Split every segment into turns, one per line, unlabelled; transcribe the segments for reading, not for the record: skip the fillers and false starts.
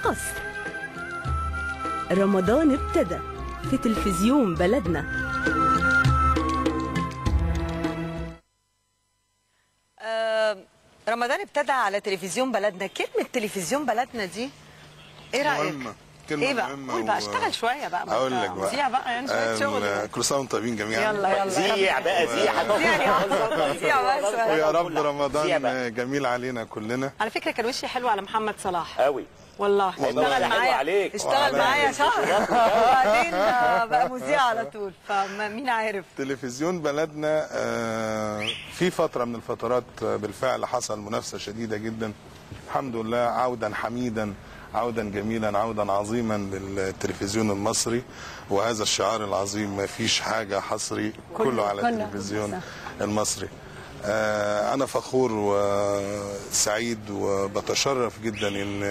قصر. رمضان ابتدى في تلفزيون بلدنا.
رمضان ابتدى على تلفزيون بلدنا. كلمة تلفزيون بلدنا دي ايه رأيك؟
كلمة
ايه بقى؟
مهمة.
قول بقى، اشتغل شوية بقى.
اقول لك بقى.
زيع بقى يعني شوية شغل.
كل سنة وانتم طيبين جميعا.
يلا
زيع بقى زيع
بس.
ويا رب رمضان جميل علينا كلنا.
على فكرة كان وشي حلو على محمد صلاح
قوي
والله. اشتغل معايا اشتغل معايا شهر وبعدين بقى مذيع على طول. فمين عارف.
تلفزيون بلدنا في فترة من الفترات بالفعل حصل منافسة شديدة جدا. الحمد لله عودا حميدا، عودا جميلا، عودا عظيما للتلفزيون المصري. وهذا الشعار العظيم ما فيش حاجة حصري، كله على التلفزيون المصري. أنا فخور وسعيد وبتشرف جدا إن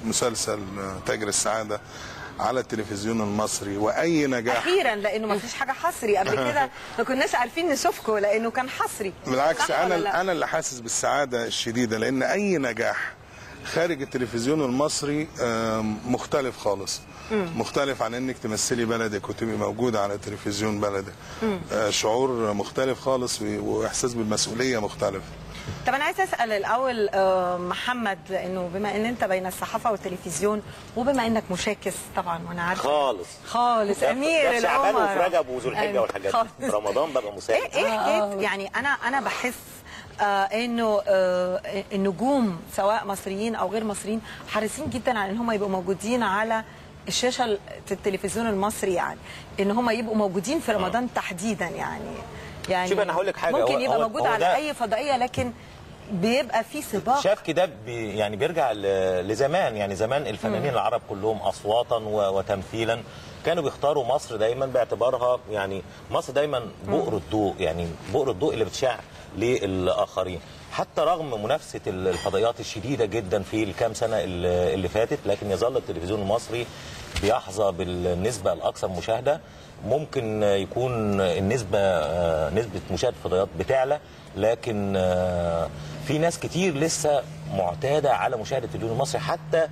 مسلسل تاجر السعادة على التلفزيون المصري. واي نجاح
اخيرا، لانه ما فيش حاجه حصري قبل كده ما كناش عارفين نشوفكم لانه كان حصري.
بالعكس انا اللي حاسس بالسعاده الشديده، لان اي نجاح خارج التلفزيون المصري مختلف خالص. مختلف عن انك تمثلي بلدك وتبقي موجوده على تلفزيون بلدك. شعور مختلف خالص واحساس بالمسؤوليه مختلف.
طب انا عايزه اسال الاول محمد، انه بما ان انت بين الصحافه والتلفزيون وبما انك مشاكس طبعا وانا عارفه خالص امير
شعبان
العمر
وفي رجب وذو الحجه والحاجات دي. رمضان بقى مساكس.
ايه حكايه يعني انا بحس انه النجوم سواء مصريين او غير مصريين حريصين جدا على ان هم يبقوا موجودين على الشاشه التلفزيون المصري، يعني ان هم يبقوا موجودين في رمضان تحديدا. يعني
شوف انا هقول لك حاجه،
ممكن يبقى موجود على اي فضائيه، لكن بيبقى في سباق.
شاف كده يعني بيرجع لزمان. يعني زمان الفنانين العرب كلهم اصواتا وتمثيلا كانوا بيختاروا مصر دايما باعتبارها، يعني مصر دايما بؤر الضوء، يعني بؤر الضوء اللي بتشع للاخرين. حتى رغم منافسه الفضائيات الشديده جدا في الكام سنه اللي فاتت، لكن يظل التلفزيون المصري بيحظى بالنسبه الاكثر مشاهده. ممكن يكون نسبه مشاهده الفضائيات بتعلى، لكن في ناس كتير لسه معتاده على مشاهده التلفزيون المصري، حتى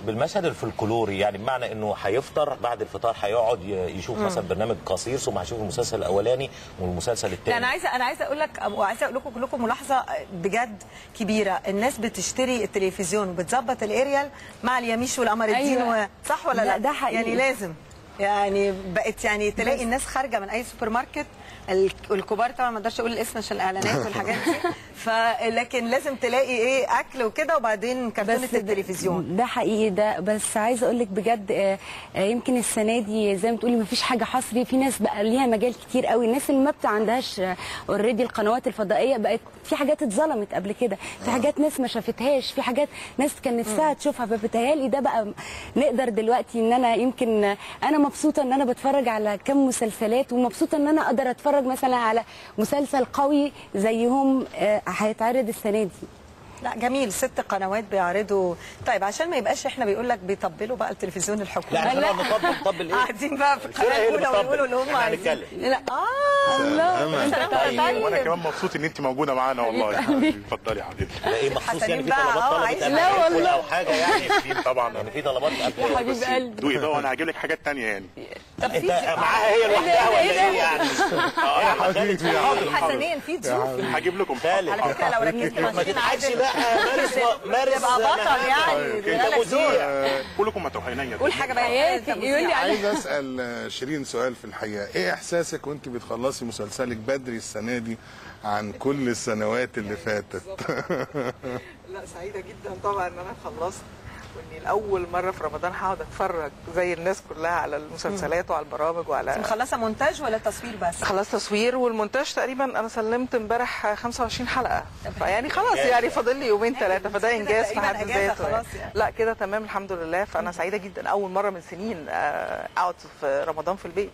بالمشهد الفلكلوري. يعني بمعنى انه هيفطر، بعد الفطار هيقعد يشوف مثلا برنامج قصير، ثم هيشوف المسلسل الاولاني والمسلسل الثاني.
انا عايزه اقول لك، وعايزه اقول لكم كلكم ملاحظه بجد كبيره. الناس بتشتري التلفزيون وبتظبط الاريال مع اليميش والقمر الدين. أيوة. صح ولا لا؟
ده حقيقي.
يعني لازم، يعني بقت يعني تلاقي الناس خارجه من اي سوبر ماركت، الكبار طبعا ما اقدرش اقول الاسم عشان الاعلانات والحاجات دي، لكن لازم تلاقي ايه اكل وكده وبعدين كرتونه التلفزيون.
ده حقيقي. ده بس عايزه اقول لك بجد، يمكن السنه دي زي ما تقولي ما فيش حاجه حصري. في ناس بقى ليها مجال كتير قوي. الناس اللي ما عندهاش اوريدي القنوات الفضائيه، بقت في حاجات اتظلمت قبل كده، في حاجات ناس ما شافتهاش، في حاجات ناس كان نفسها تشوفها. فبتهيالي ده بقى نقدر دلوقتي ان انا يمكن انا مبسوطه ان انا بتفرج على كم مسلسلات، ومبسوطه ان انا اقدر اتفرج مثلا على مسلسل قوي زيهم هيتعرض السنه دي.
لا جميل، 6 قنوات بيعرضوا. طيب عشان ما يبقاش احنا بيقول لك بيطبلوا بقى التلفزيون الحكومي.
لا احنا نطبل ايه؟
قاعدين بقى في القناه الاولى ويقولوا اللي هم عايزين. لا
الله. وانا كمان مبسوط ان انت موجوده معانا والله. اتفضلي يا حبيبتي.
لا ايه مخصوص يعني في طلبات طلبت
لا والله
او حاجه يعني؟
اكيد طبعا
يعني في طلبات
يا حبيب قلبي.
دوقي بقى وانا هجيب لك حاجات ثانيه يعني.
طب
انت معاها هي لوحدها ولا ايه يعني؟
حسنين في ضيوف.
هجيب لكم
على فكره لو ركزت
ما تتعبش بقى، مارس
تبقى بطل يعني.
انت مذيع.
كلكم متوهينين.
قول حاجه بقى يا
يقول لي
عايز اسال شيرين سؤال في الحقيقه. ايه احساسك وانت بتخلصي مسلسلك بدري السنه دي عن كل السنوات اللي فاتت؟
لا سعيده جدا طبعا ان انا خلصت، واني لاول مره في رمضان هقعد اتفرج زي الناس كلها على المسلسلات وعلى البرامج وعلى.
مخلصه مونتاج ولا تصوير بس؟
خلصت تصوير، والمونتاج تقريبا انا سلمت امبارح 25 حلقه، فيعني خلاص يعني فاضل لي يومين 3، فده انجاز في حد ذاته يعني. لا كده تمام الحمد لله. فانا سعيده جدا، اول مره من سنين اقعد في رمضان في البيت.